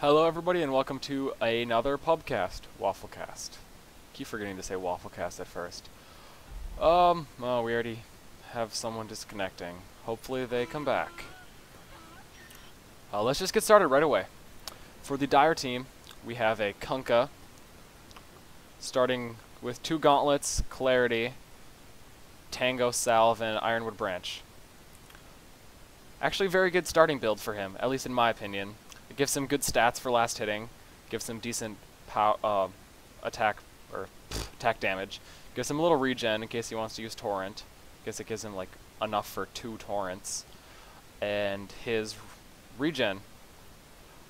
Hello everybody and welcome to another pubcast, Wafflecast. Keep forgetting to say Wafflecast at first. Oh, we already have someone disconnecting. Hopefully they come back. Let's just get started right away. For the Dire team, we have a Kunkka, starting with 2 gauntlets, Clarity, Tango Salve, and Ironwood Branch. Actually, very good starting build for him, at least in my opinion. It gives him good stats for last hitting, gives him decent attack damage, gives him a little regen in case he wants to use Torrent. I guess it gives him like enough for 2 Torrents. And his regen,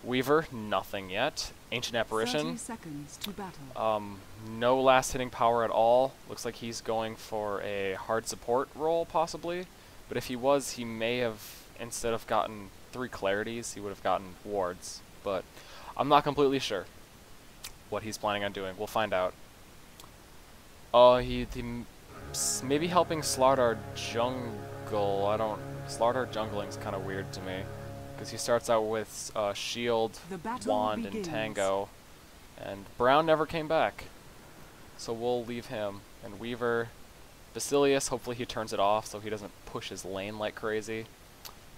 Weaver, nothing yet. Ancient Apparition, 30 seconds to battle. no last hitting power at all. Looks like he's going for a hard support role possibly, but if he was, he may have, instead of gotten 3 clarities, he would have gotten wards, but I'm not completely sure what he's planning on doing. We'll find out. He maybe helping Slardar jungle. Slardar jungling's kind of weird to me, because he starts out with shield, wand, and Tango, and Brown never came back, so we'll leave him. And Weaver, Basilius, hopefully he turns it off so he doesn't push his lane like crazy.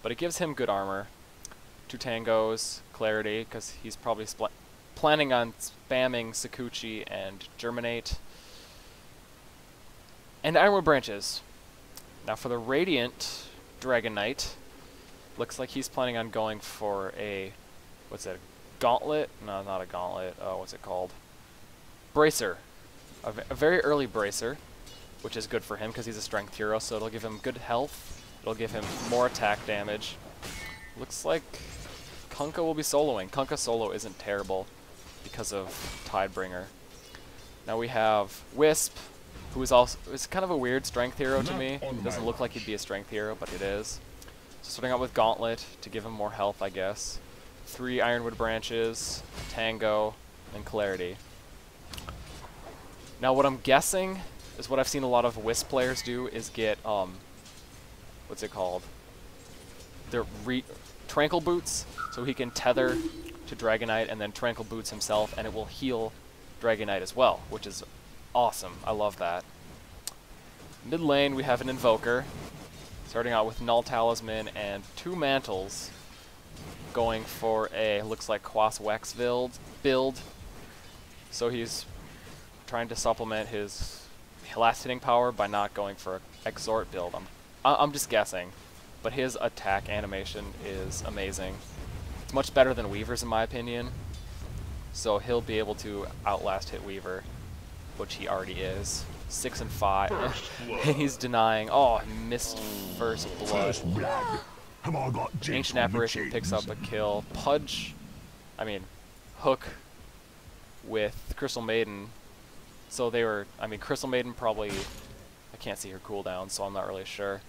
But it gives him good armor. 2 Tangos, Clarity, because he's probably planning on spamming Sakuchi and Germinate. And Ironwood Branches. Now for the Radiant Dragon Knight, looks like he's planning on going for a, what's that, gauntlet? No, not a gauntlet. What's it called? Bracer. A very early Bracer, which is good for him because he's a strength hero, so it'll give him good health. It'll give him more attack damage. Looks like Kunkka will be soloing. Kunkka solo isn't terrible because of Tidebringer. Now we have Wisp, who is kind of a weird strength hero to me. It doesn't look like he'd be a strength hero, but it is. So starting out with Gauntlet to give him more health, I guess. 3 Ironwood Branches, Tango, and Clarity. Now what I'm guessing is what I've seen a lot of Wisp players do is get what's it called? They're Tranquil Boots, so he can tether to Dragonite and then Tranquil Boots himself, and it will heal Dragonite as well, which is awesome. I love that. Mid lane, we have an Invoker, starting out with Null Talisman and 2 Mantles, going for a, looks like Quas Wex build. So he's trying to supplement his last hitting power by not going for an Exort build. I'm just guessing, but his attack animation is amazing. It's much better than Weaver's in my opinion, so he'll be able to outlast hit Weaver, which he already is. 6 and 5. And he's denying. Oh, he missed first blood. Ancient Apparition picks up a kill. Hook with Crystal Maiden. So they were, Crystal Maiden probably, I can't see her cooldown, so I'm not really sure.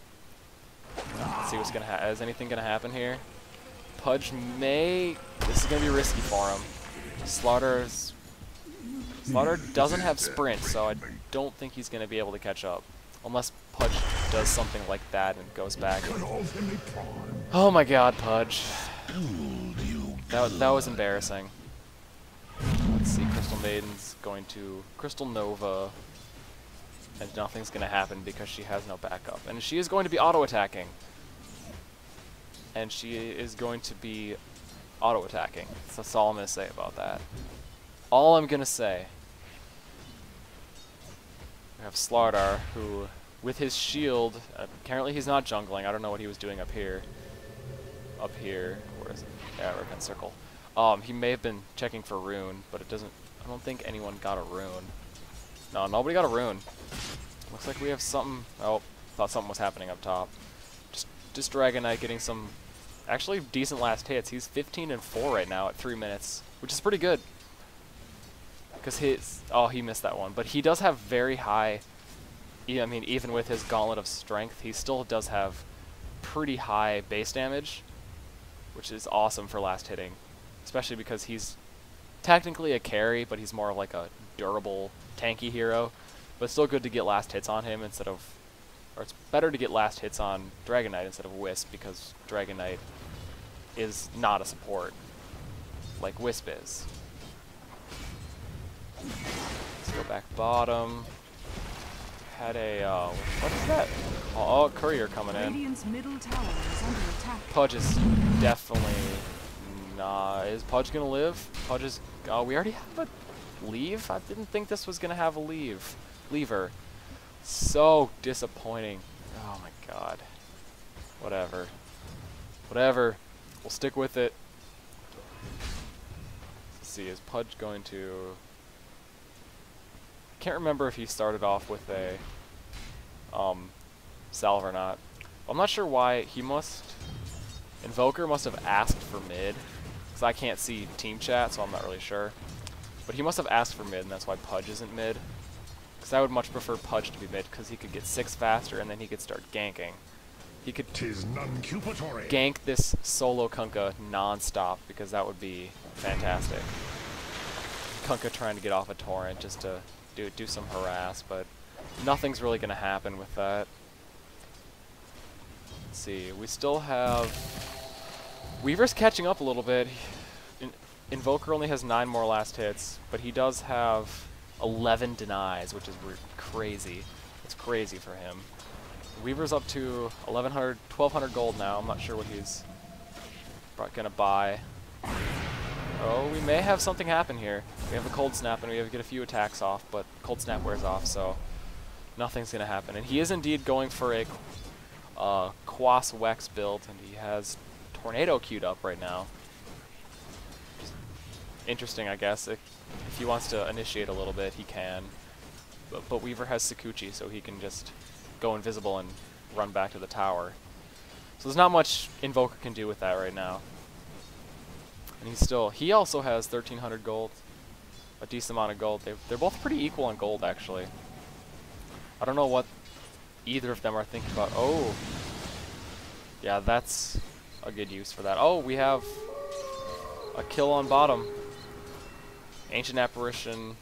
Let's see what's gonna happen. Is anything gonna happen here? Pudge may. This is gonna be risky for him. Slaughter doesn't have sprint, so I don't think he's gonna be able to catch up, unless Pudge does something like that and goes back. Oh my God, Pudge! That was embarrassing. Let's see. Crystal Maiden's going to Crystal Nova. And nothing's going to happen because she has no backup. And she is going to be auto-attacking. And she is going to be auto-attacking. That's all I'm going to say about that. All I'm going to say. We have Slardar, who, with his shield, apparently he's not jungling. I don't know what he was doing up here. Up here. Where is it? Yeah, Arcane Circle. He may have been checking for rune, but I don't think anyone got a rune. No, nobody got a rune. Looks like we have something. Oh, thought something was happening up top. Just Dragonite getting some actually decent last hits. He's 15 and 4 right now at 3 minutes, which is pretty good. Because he missed that one. But he does have very high, even with his Gauntlet of Strength, he still does have pretty high base damage, which is awesome for last hitting. Especially because he's technically a carry, but he's more of like a durable, tanky hero. But it's still good to get last hits on him instead of, or it's better to get last hits on Dragonite instead of Wisp, because Dragonite is not a support. like Wisp is. Let's go back bottom. Had a, what is that? Oh, courier coming in. Radiant's middle tower is under attack. Pudge is definitely not. Is Pudge gonna live? Pudge is. Oh, we already have a leave? I didn't think this was gonna have a lever. So disappointing. Oh my god. Whatever. Whatever. We'll stick with it. Let's see, is Pudge going to... Can't remember if he started off with a salve or not. I'm not sure why he must... Invoker must have asked for mid, because I can't see team chat, so I'm not really sure. But he must have asked for mid, and that's why Pudge isn't mid. Because I would much prefer Pudge to be mid, because he could get 6 faster, and then he could start ganking. He could gank this solo Kunkka non-stop, because that would be fantastic. Kunkka trying to get off a torrent just to do some harass, but nothing's really going to happen with that. Let's see, we still have... Weaver's catching up a little bit. Invoker only has 9 more last hits, but he does have 11 denies, which is crazy. It's crazy for him. Weaver's up to 1,200 gold now. I'm not sure what he's gonna buy. Oh, we may have something happen here. We have a cold snap and we have to get a few attacks off, but cold snap wears off, so nothing's gonna happen. And he is indeed going for a Quas Wex build, and he has Tornado queued up right now. Interesting, I guess. If he wants to initiate a little bit, he can. But Weaver has Sakuchi, so he can just go invisible and run back to the tower. So there's not much Invoker can do with that right now. And he also has 1,300 gold. A decent amount of gold. They're both pretty equal on gold, actually. I don't know what either of them are thinking about. Oh! Yeah, that's a good use for that. Oh, we have a kill on bottom. Ancient Apparition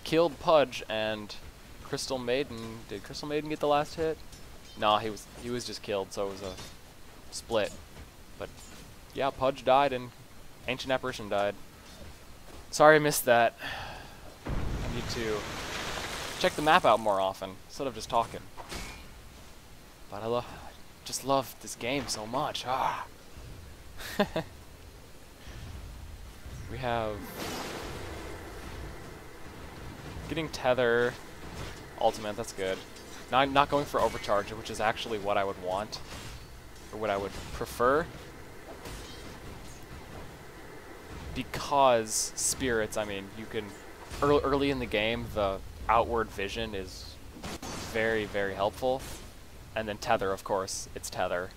killed Pudge, and Crystal Maiden. Did Crystal Maiden get the last hit? Nah, he was just killed, so it was a split. But yeah, Pudge died and Ancient Apparition died. Sorry I missed that. I need to check the map out more often instead of just talking. But I just love this game so much. Ah. We have getting tether, ultimate, that's good. Not going for overcharge, which is actually what I would want, or what I would prefer. Because spirits, I mean, you can, early in the game, the outward vision is very, very helpful. And then tether, of course, it's tether.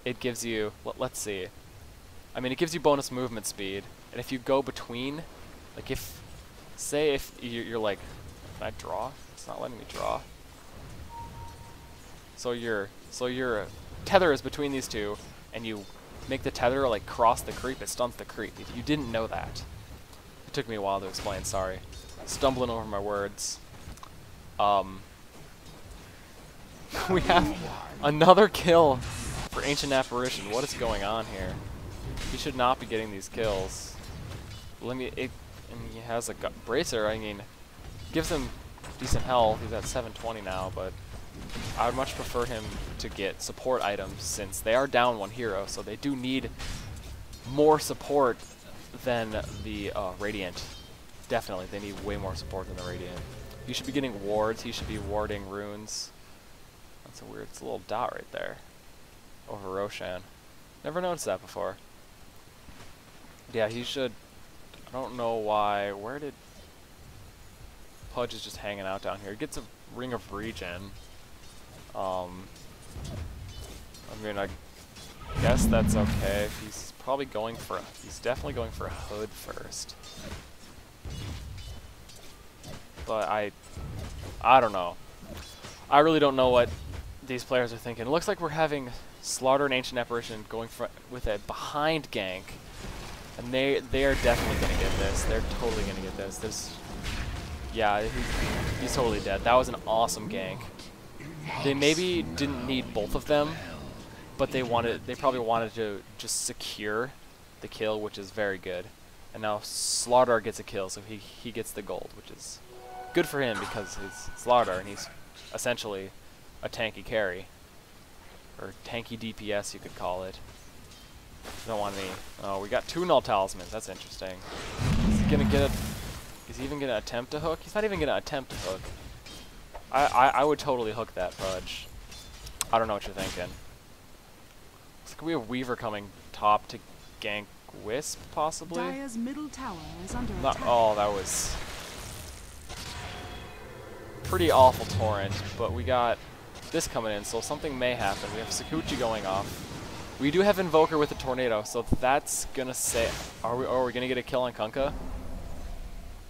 It gives you, let's see. I mean, it gives you bonus movement speed, and if you go between, like say if you're like, can I draw? It's not letting me draw. So your tether is between these two, and you make the tether like cross the creep, it stuns the creep. If you didn't know that. It took me a while to explain, sorry. Stumbling over my words. We have another kill for Ancient Apparition. What is going on here? He should not be getting these kills. And he has a bracer. I mean, gives him decent health. He's at 720 now, but I would much prefer him to get support items since they are down 1 hero, so they do need more support than the Radiant. Definitely, they need way more support than the Radiant. He should be getting wards. He should be warding runes. That's a weird, it's a little dot right there over Roshan. Never noticed that before. Yeah, he should. I don't know why. Where did Pudge is just hanging out down here? He gets a Ring of Regen. I mean, I guess that's okay. He's probably going for. He's definitely going for a hood first. But I don't know. I really don't know what these players are thinking. It looks like we're having Slaughter and Ancient Apparition going for with a behind gank. And they are definitely going to get this. They're totally going to get this. Yeah, he's totally dead. That was an awesome gank. They maybe didn't need both of them but they probably wanted to just secure the kill, which is very good. And now Slardar gets a kill, so he gets the gold, which is good for him because he's Slardar and he's essentially a tanky carry. Or tanky DPS, you could call it. Don't want any. Oh, we got 2 null talismans. That's interesting. Is he gonna get a? Is he even gonna attempt to hook? He's not even gonna attempt to hook. I would totally hook that Pudge. I don't know what you're thinking. Looks like we have Weaver coming top to gank Wisp, possibly. Dire's middle tower is under Not. attack. Oh, that was pretty awful torrent. But we got this coming in, so something may happen. We have Sakuchi going off. We do have Invoker with a tornado, so that's gonna say. Are we gonna get a kill on Kunkka?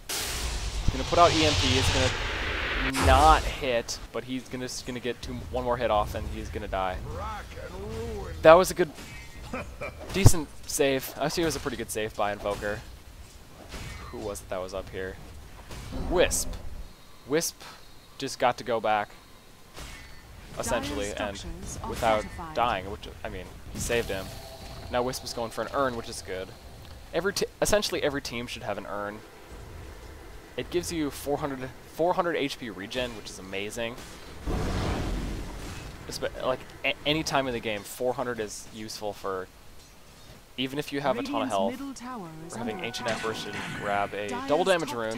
He's gonna put out EMP. It's gonna not hit, but he's gonna get one more hit off, and he's gonna die. That was a good, decent save. Actually, it was a pretty good save by Invoker. Who was it that was up here? Wisp. Wisp just got to go back, essentially, and without dying, which, I mean, he saved him. Now Wisp is going for an urn, which is good. Essentially every team should have an urn. It gives you 400 HP regen, which is amazing. Like, any time in the game, 400 is useful for, even if you have a ton of health, for having Ancient Apparition grab a double damage rune.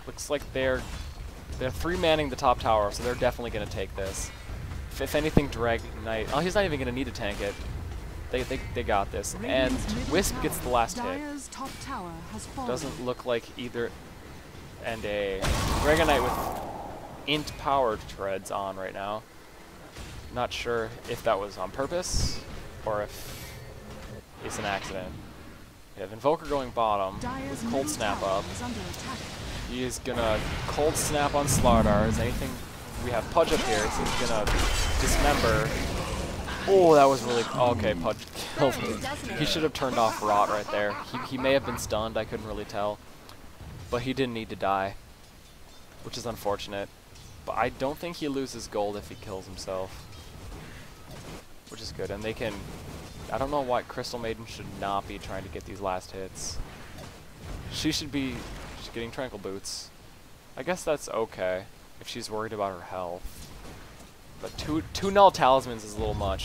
Looks like they're 3-manning the top tower, so they're definitely going to take this. If anything, Knight. Oh, he's not even going to need to tank it. They got this. And Wisp gets the last hit. Doesn't look like either. And a Knight with int powered treads on right now. Not sure if that was on purpose or if it's an accident. We have Invoker going bottom with Cold Snap up. He is gonna Cold Snap on Slardar. Is anything? We have Pudge up here, so he's gonna dismember. Oh, that was really okay. Pudge killed him. He should have turned off Rot right there. He may have been stunned. I couldn't really tell, but he didn't need to die, which is unfortunate. But I don't think he loses gold if he kills himself, which is good. And they can. I don't know why Crystal Maiden should not be trying to get these last hits. She should be. Getting Tranquil Boots. I guess that's okay if she's worried about her health. But two null talismans is a little much.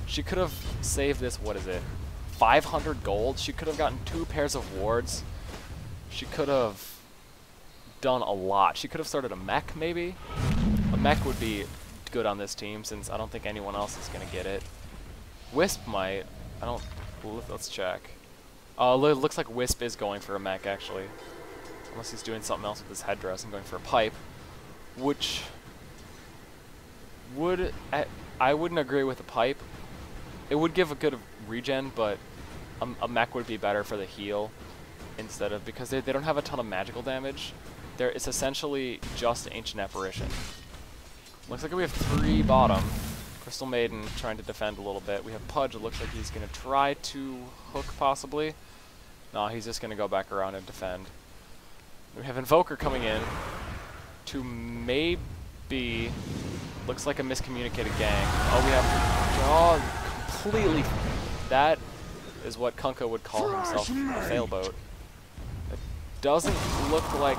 She could have saved this. What is it? 500 gold. She could have gotten 2 pairs of wards. She could have done a lot. She could have started a mech maybe. A mech would be good on this team since I don't think anyone else is gonna get it. Wisp might. I don't. Let's check. It looks like Wisp is going for a mech actually. Unless he's doing something else with his headdress and going for a pipe, which would I wouldn't agree with a pipe. It would give a good regen, but a mech would be better for the heal instead of, because they don't have a ton of magical damage. It's essentially just Ancient Apparition. Looks like we have 3 bottom. Crystal Maiden trying to defend a little bit. We have Pudge. It looks like he's gonna try to hook possibly. No, he's just gonna go back around and defend. We have Invoker coming in to maybe, looks like a miscommunicated gang. Oh, we have, completely, that is what Kunkka would call himself, a failboat. It doesn't look like,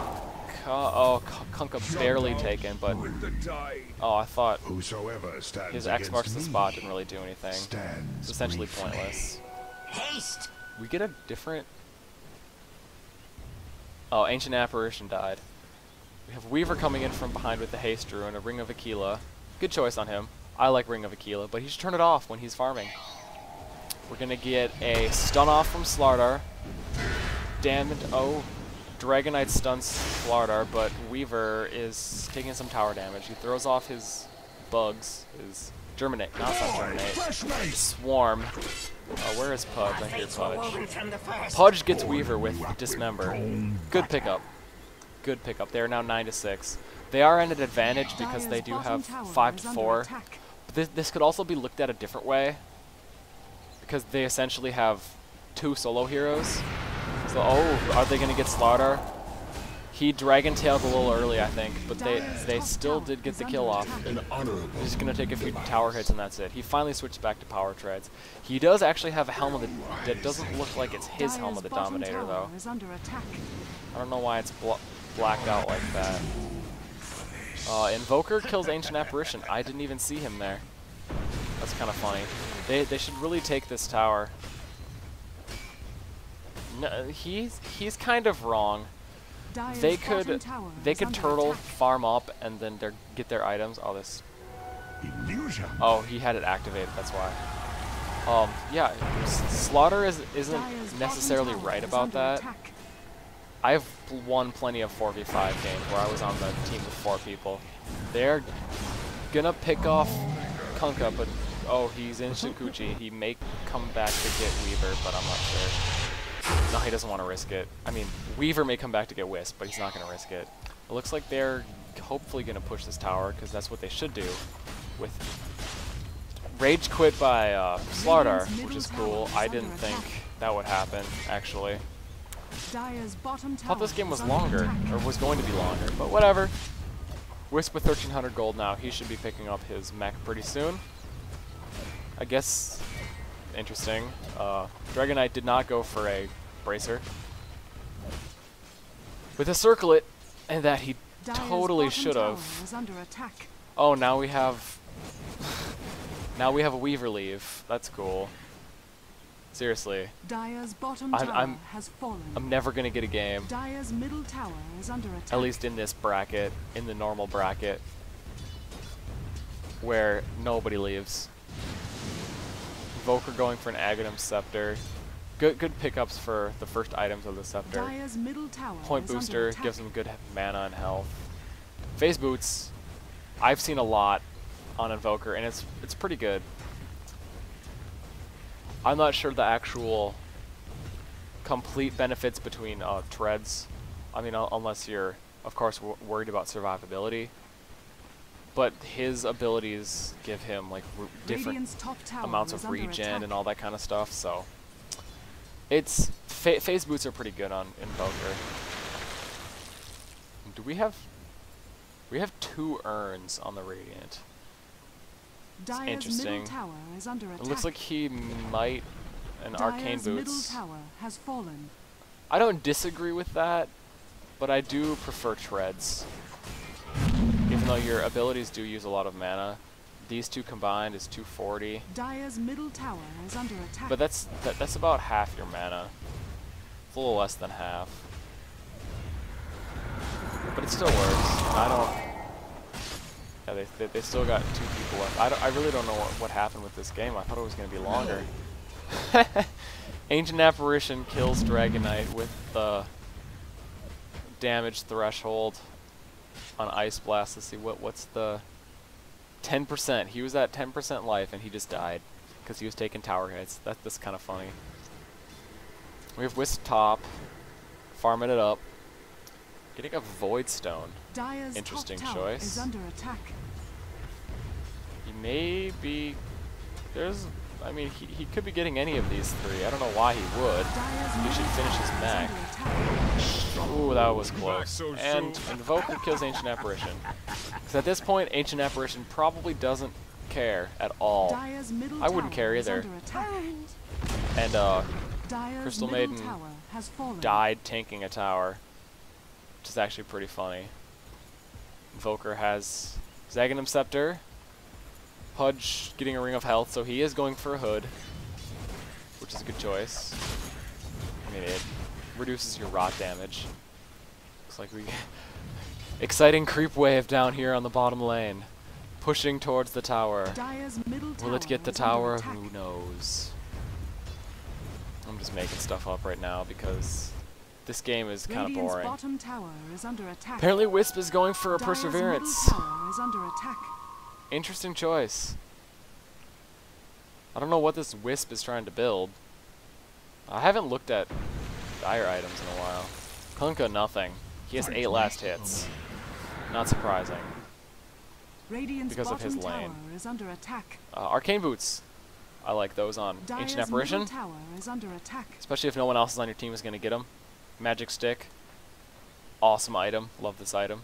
Kunkka barely taken, but, oh, I thought his X marks the spot didn't really do anything. It's essentially pointless. Haste! We get a different... Oh, Ancient Apparition died. We have Weaver coming in from behind with the Haste Rune and a Ring of Aquila. Good choice on him. I like Ring of Aquila, but he should turn it off when he's farming. We're gonna get a stun off from Slardar. Damn it. Oh, Dragon Knight stuns Slardar, but Weaver is taking some tower damage. He throws off his bugs, his Germinate. No, it's not Germinate. Swarm. Where is Pudge? I hear Pudge. Pudge gets Weaver with Dismember. Good pickup. Good pickup. They are now 9-6. They are at an advantage because they do have 5-4. But this could also be looked at a different way, because they essentially have 2 solo heroes. So, oh, are they going to get Slardar? He Dragon Tailed a little early, I think, but they still did get the kill off. He's just going to take a few tower hits and that's it. He finally switched back to power treads. He does actually have a helmet that doesn't look like it's his helmet, the Dominator, though. I don't know why it's blacked out like that. Invoker kills Ancient Apparition. I didn't even see him there. That's kind of funny. They should really take this tower. No, he's kind of wrong. They could turtle, farm up, and then get their items. Oh, this. Oh, he had it activated. That's why. Yeah, Slaughter isn't necessarily right about that. I've won plenty of 4v5 games where I was on the team with 4 people. They're gonna pick off Kunkka, but oh, he's in Shinkuchi. He may come back to get Weaver, but I'm not sure. No, he doesn't want to risk it. I mean, Weaver may come back to get Wisp, but he's not going to risk it. It looks like they're hopefully going to push this tower, because that's what they should do. With Rage quit by Slardar, which is cool. I didn't think that would happen, actually. Thought this game was longer, or was going to be longer, but whatever. Wisp with 1,300 gold now. He should be picking up his mech pretty soon. I guess, interesting. Dragonite did not go for a Bracer with a Circlet, and that he totally should have. Oh, now we have now we have a Weaver leave. That's cool. Seriously, I'm never gonna get a game. Dire's middle tower is under attack. At least in this bracket, in the normal bracket, where nobody leaves. Invoker going for an Aghanim Scepter. Good pickups for the first items of the Scepter. Dire's middle tower Point booster gives him good mana and health. Phase boots, I've seen a lot on Invoker, and it's pretty good. I'm not sure the actual complete benefits between treads. I mean, unless you're, of course, worried about survivability. But his abilities give him like different amounts of regen and all that kind of stuff. So it's phase boots are pretty good on Invoker. Do we have 2 urns on the Radiant? It's interesting. It looks like he might an Arcane Boots. I don't disagree with that, but I do prefer treads. Even though your abilities do use a lot of mana, these two combined is 240. Dire's middle tower is under attack. But that's about half your mana. It's a little less than half. But it still works. I don't. Yeah, they still got 2 people left. I really don't know what happened with this game. I thought it was going to be longer. Ancient Apparition kills Dragonite with the damage threshold on Ice Blast. Let's see, what's the 10%. He was at 10% life and he just died because he was taking tower hits. That's kind of funny. We have Wisp top, farming it up. Getting a Void Stone. Dire's interesting top choice. Is under attack. He may be. I mean, he could be getting any of these 3. I don't know why he would. He should finish his mech. Ooh, that was close. And Invoker kills Ancient Apparition. Because at this point, Ancient Apparition probably doesn't care at all. I wouldn't care either. And Crystal Maiden died tanking a tower, which is actually pretty funny. Invoker has Aghanim Scepter. Pudge getting a Ring of Health, so he is going for a Hood, which is a good choice. I mean, it reduces your rot damage. Looks like we exciting creep wave down here on the bottom lane, pushing towards the tower. Will it get the tower? Who knows? I'm just making stuff up right now because this game is kind of boring. Apparently Wisp is going for a Perseverance. Interesting choice. I don't know what this Wisp is trying to build. I haven't looked at Dire items in a while. Kunkka, nothing. He has 8 last hits. Not surprising. Because of his lane. Arcane Boots. I like those on Ancient Apparition. Especially if no one else is on your team is going to get them. Magic Stick. awesome item. Love this item.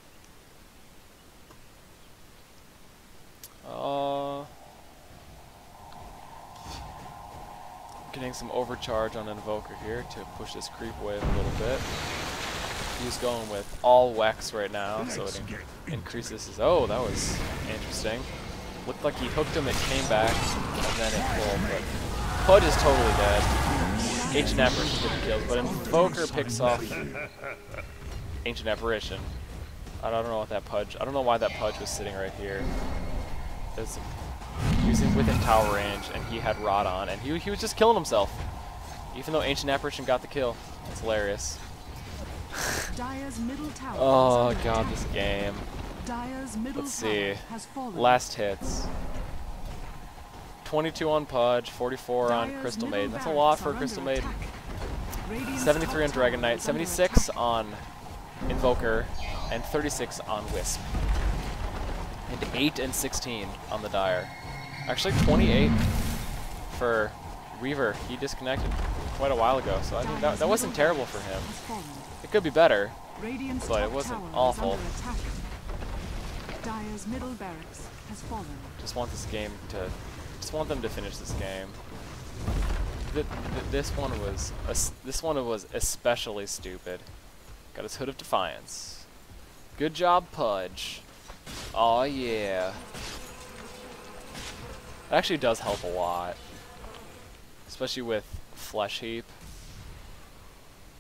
Getting some overcharge on Invoker here to push this creep wave a little bit. He's going with all Wex right now, so it increases his... Oh, that was interesting. Looked like he hooked him, it came back, and then it pulled, but Pudge is totally dead. Ancient Apparition didn't kill, but Invoker picks off Ancient Apparition. I don't know what that Pudge... I don't know why that Pudge was sitting right here. He was within tower range, and he had Rod on, and he was just killing himself. Even though Ancient Apparition got the kill. It's hilarious. Dire's middle tower Oh god, this game. Dire's middle Let's see. has fallen. Last hits. 22 on Pudge, 44 on Crystal Maiden. That's a lot for a Crystal Maiden. 73 on Dragon Knight, 76 on Invoker, and 36 on Wisp. And 8 and 16 on the Dire. Actually 28 for Weaver. He disconnected quite a while ago, so I think that wasn't terrible for him. It could be better, but it wasn't awful. Dire's middle barracks has fallen. Just want this game to... Just want them to finish this game. This one was especially stupid. Got his Hood of Defiance. Good job, Pudge. Aw, yeah. It actually does help a lot. Especially with Flesh Heap.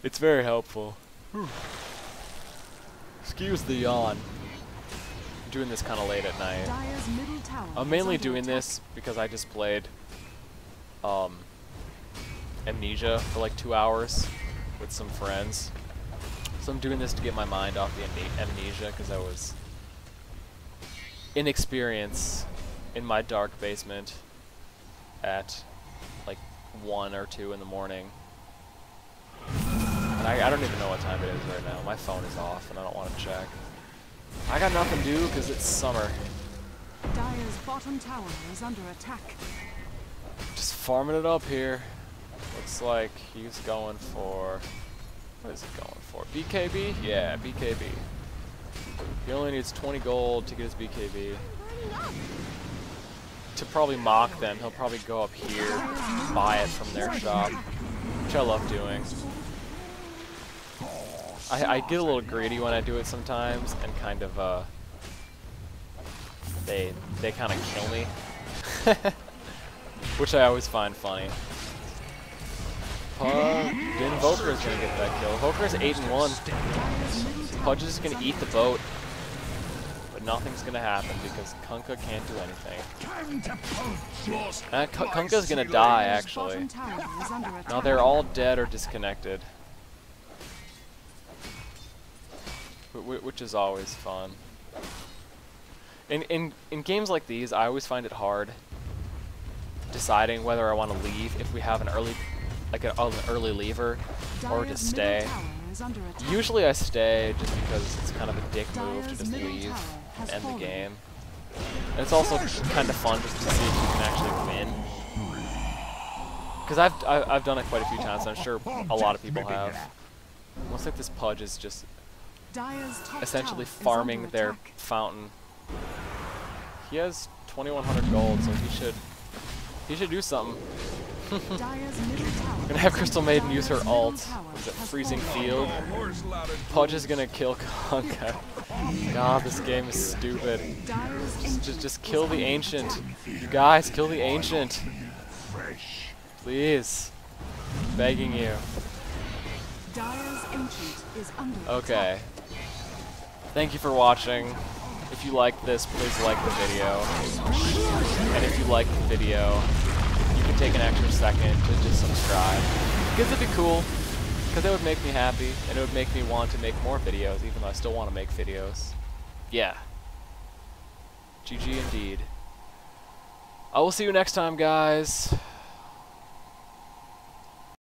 It's very helpful. Excuse the yawn. I'm doing this kind of late at night. Dire's middle tower I'm mainly doing this because I just played Amnesia for like 2 hours with some friends. So I'm doing this to get my mind off the Amnesia because I was inexperienced in my dark basement at like 1 or 2 in the morning. And I don't even know what time it is right now. My phone is off and I don't want to check. I got nothing to do because it's summer. Dire's bottom tower is under attack. Just farming it up here. Looks like he's going for... What is he going for? BKB? Yeah, BKB. He only needs 20 gold to get his BKB. To probably mock them, he'll probably go up here, buy it from their shop, which I love doing. I get a little greedy when I do it sometimes, and kind of, they kind of kill me. Which I always find funny. Invoker is going to get that kill. Invoker is 8 and 1. Pudge is going to eat the boat. But nothing's going to happen because Kunkka can't do anything. Kunkka's going to die, actually. No, they're all dead or disconnected. Which is always fun. In games like these, I always find it hard deciding whether I want to leave if we have an early, like an early leaver, or to stay. Usually I stay just because it's kind of a dick move to just leave and end the game. And it's also kind of fun just to see if you can actually win. Because I've done it quite a few times, and I'm sure a lot of people have. Looks like this Pudge is just essentially farming their fountain. He has 2,100 gold, so he should do something. Gonna have Crystal Maiden use her ult. Is it Freezing Field? Pudge is gonna kill Kunkka. God, this game is stupid. Just kill the Ancient. You guys, kill the Ancient. Please. Begging you. Okay. Thank you for watching. If you liked this, please like the video. And if you liked the video, you can take an extra second to just subscribe. Because it'd be cool. Because it would make me happy, and it would make me want to make more videos, even though I still want to make videos. Yeah. GG indeed. I will see you next time, guys.